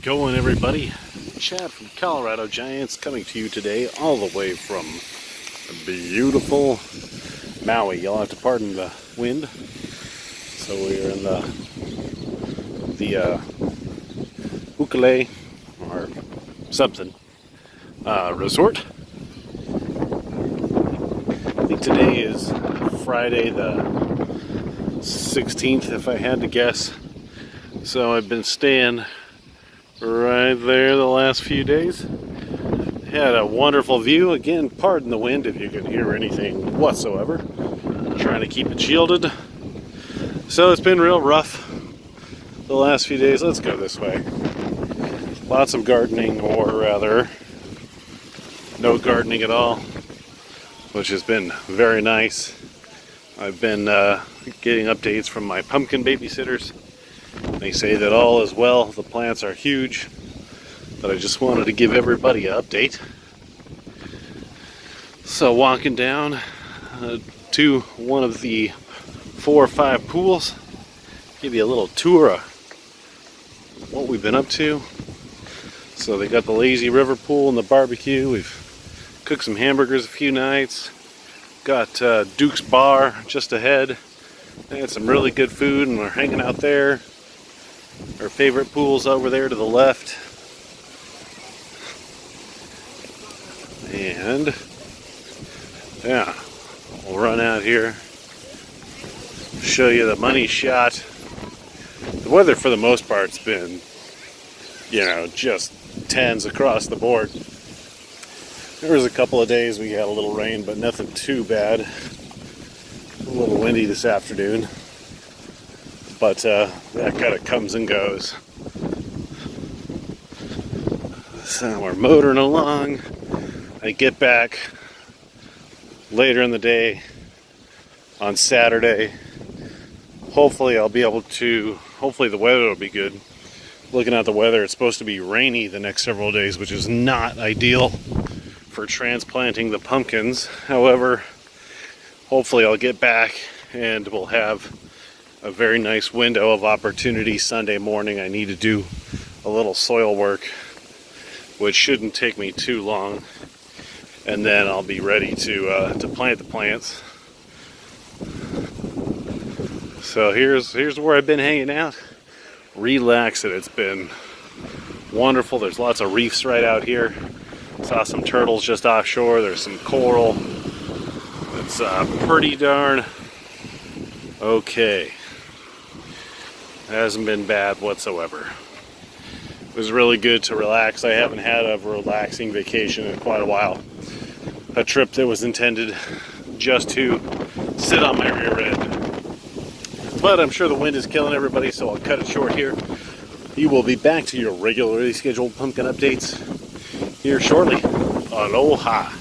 going, everybody? Chad from Colorado Giants coming to you today all the way from beautiful Maui. You'll have to pardon the wind. So we're in the Ukele or something resort. I think today is Friday the 16th, if I had to guess. So I've been staying right there the last few days. Had a wonderful view. Again, pardon the wind if you can hear anything whatsoever. Trying to keep it shielded. So it's been real rough the last few days. Let's go this way. Lots of gardening, or rather no gardening at all, which has been very nice. I've been getting updates from my pumpkin babysitters. They say that all is well. The plants are huge, but I just wanted to give everybody an update. So walking down to one of the 4 or 5 pools, give you a little tour of what we've been up to. So they got the lazy river pool and the barbecue. We've cooked some hamburgers a few nights. Got Duke's Bar just ahead. They had some really good food and we're hanging out there. Our favorite pool's over there to the left. And yeah, we'll run out here, show you the money shot. The weather for the most part's been, just tens across the board. There was a couple of days we had a little rain, but nothing too bad. A little windy this afternoon. But that kind of comes and goes. So we're motoring along. I get back later in the day on Saturday. Hopefully the weather will be good. Looking at the weather, it's supposed to be rainy the next several days, which is not ideal for transplanting the pumpkins. However, hopefully I'll get back and we'll have a very nice window of opportunity Sunday morning. I need to do a little soil work, which shouldn't take me too long, and then I'll be ready to plant the plants. So here's where I've been hanging out, relaxing. It's been wonderful. There's lots of reefs right out here. Saw some turtles just offshore. There's some coral. It's pretty darn okay. Hasn't been bad whatsoever. It was really good to relax. I haven't had a relaxing vacation in quite a while. A trip that was intended just to sit on my rear end. But I'm sure the wind is killing everybody, so I'll cut it short here. You will be back to your regularly scheduled pumpkin updates here shortly. Aloha.